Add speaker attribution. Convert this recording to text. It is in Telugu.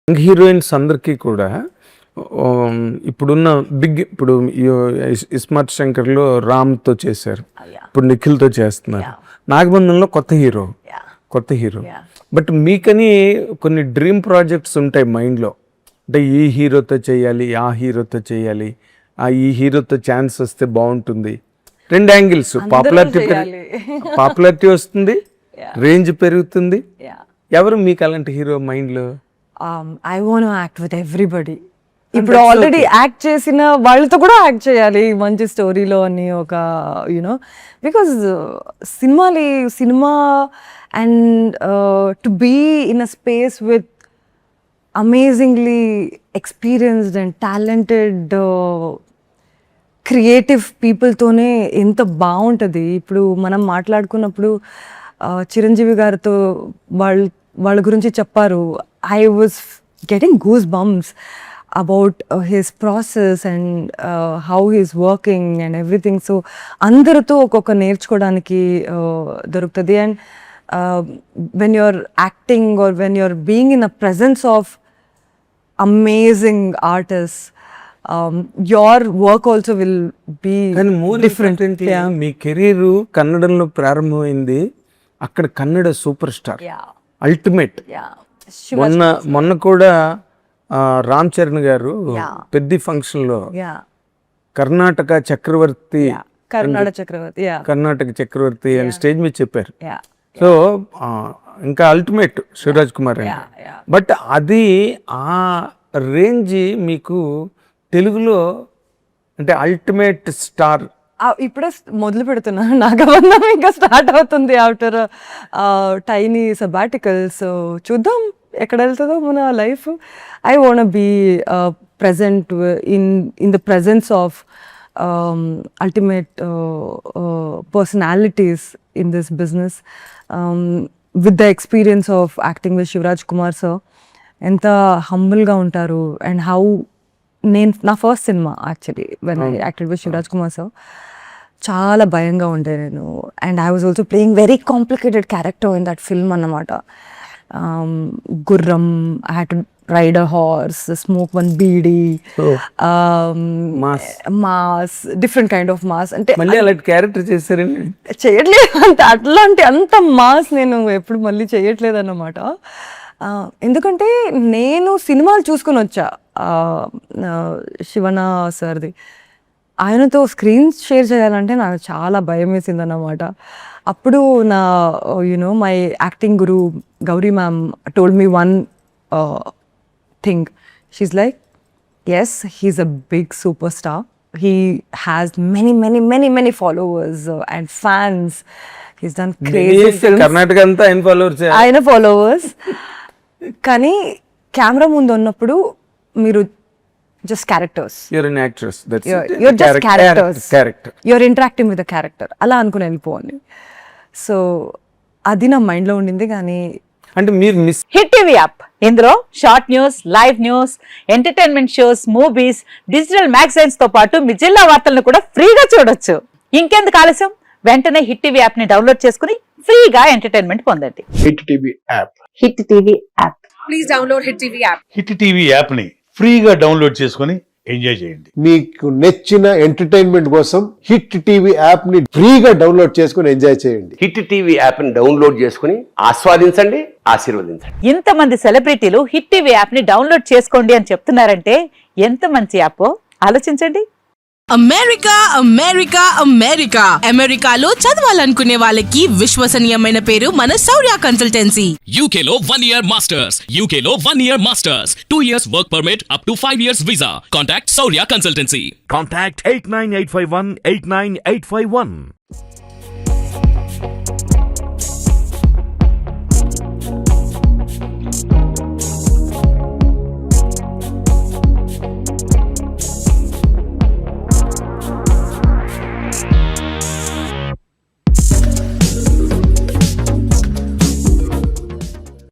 Speaker 1: యంగ్ హీరోయిన్స్ అందరికీ కూడా ఇప్పుడున్న ఇప్పుడు ఇస్మార్ట్ శంకర్లో రామ్తో చేశారు, ఇప్పుడు నిఖిల్తో చేస్తున్నారు, నాగబంధంలో కొత్త హీరో. బట్ మీకని కొన్ని డ్రీమ్ ప్రాజెక్ట్స్ ఉంటాయి మైండ్లో, అంటే ఈ హీరోతో చేయాలి, ఆ హీరోతో చేయాలి, ఈ హీరోతో ఛాన్స్ వస్తే బాగుంటుంది. రెండు యాంగిల్స్, పాపులారిటీ వస్తుంది, రేంజ్ పెరుగుతుంది. ఎవరు మీకు అలాంటి హీరో మైండ్లో?
Speaker 2: I want act with everybody. ఇప్పుడు ఆల్రెడీ యాక్ట్ చేసిన వాళ్ళతో కూడా యాక్ట్ చేయాలి మంచి స్టోరీలో అని ఒక you know, because cinema and to be in a space with amazingly experienced and talented creative పీపుల్తోనే ఎంత బాగుంటుంది. ఇప్పుడు మనం మాట్లాడుకున్నప్పుడు చిరంజీవి గారితో వాళ్ళ గురించి చెప్పారు. I was getting goosebumps about his process and how he's working and everything. So అందరితో ఒక్కొక్క నేర్చుకోవడానికి దొరుకుతుంది. And when you're acting or when you're being in a presence of amazing artists, your work also will be different.
Speaker 1: మీ కెరీర్ కన్నడంలో ప్రారంభమైంది, అక్కడ కన్నడ సూపర్ స్టార్ అల్టిమేట్. మొన్న కూడా రామ్ చరణ్ గారు పెద్ద ఫంక్షన్ లో కర్ణాటక చక్రవర్తి అని స్టేజ్ మీద చెప్పారు. సో ఇంకా అల్టిమేట్ శివరాజ్ కుమార్ అని. బట్ అది ఆ రేంజ్ మీకు తెలుగులో అంటే అల్టిమేట్ స్టార్
Speaker 2: ఇప్పుడే మొదలు పెడుతున్నా, నాగబంధం ఇంకా స్టార్ట్ అవుతుంది ఆఫ్టర్ టైనీ సబాటికల్. సో చూద్దాం ఎక్కడ వెళ్తుందో మన life. I want be present in the presence of ultimate personalities in this business with the experience of acting with Shivaraj Kumar sir. ఎంత హంబుల్గా ఉంటారు. అండ్ హౌ నా first cinema actually when I acted with Shivaraj Kumar sir, చాలా భయంగా ఉండే నేను. And I was also playing very complicated character in that film అన్నమాట. గుర్రం, I had to ride a horse, smoke one beedi, mass, different kind of mass. అంటే
Speaker 1: క్యారెక్టర్ చేశారండి,
Speaker 2: చేయట్లేదు అంత మాస్ నేను ఎప్పుడు మళ్ళీ చేయట్లేదు అన్నమాట. ఎందుకంటే నేను సినిమాలు చూసుకుని వచ్చా శివన సార్ది. ఆయనతో స్క్రీన్ షేర్ చేయాలంటే నాకు చాలా భయం వేసింది అన్నమాట. అప్పుడు నా my acting guru Gauri ma'am told me one thing. She's like, yes, he's a big superstar, he has many followers and fans, he's done crazy films.
Speaker 1: Karnataka అంతా ఆయన
Speaker 2: ఫాలోవర్స్. కానీ కెమెరా ముందు ఉన్నప్పుడు మీరు just characters,
Speaker 1: you're an actress, that's
Speaker 2: you're just character, you're interacting with the character అలా అనుకుని వెళ్ళిపోవాలి. సో అది నా మైండ్ లో ఉండింది. కానీ
Speaker 1: అంటే మీరు
Speaker 3: హిట్ టీవీ యాప్, ఇందులో short news, live news, entertainment shows, movies, digital magazines తో పాటు మీ జిల్లా వార్తలను కూడా ఫ్రీగా చూడొచ్చు. ఇంకెందుకు ఆలస్యం, వెంటనే హిట్ టీవీ యాప్ ని డౌన్లోడ్ చేసుకుని ఫ్రీగా ఎంటర్టైన్మెంట్ పొందండి.
Speaker 4: Hit TV app,
Speaker 3: hit TV app,
Speaker 5: please download hit TV app.
Speaker 6: Hit TV app ని ఫ్రీగా డౌన్లోడ్ చేసుకుని ఎంజాయ్ చేయండి.
Speaker 4: మీకు నచ్చిన ఎంటర్టైన్మెంట్ కోసం హిట్ టీవీ యాప్ ని ఫ్రీగా డౌన్లోడ్ చేసుకుని ఎంజాయ్ చేయండి.
Speaker 7: హిట్ టీవీ యాప్ ని డౌన్లోడ్ చేసుకుని ఆస్వాదించండి, ఆశీర్వదించండి.
Speaker 3: ఇంతమంది సెలబ్రిటీలు హిట్ టీవీ యాప్ ని డౌన్లోడ్ చేసుకోండి అని చెప్తున్నారంటే ఎంత మంచి యాప్ ఆలోచించండి.
Speaker 8: అమెరికాలో చదవాలనుకునే వాళ్ళకి విశ్వసనీయమైన పేరు మన శౌర్య కన్సల్టెన్సీ.
Speaker 9: UK లో 1 year masters, UK లో 1 year masters, 2 years work permit up to 5 years visa. Contact Saurya Consultancy.
Speaker 10: Contact 89851 89851.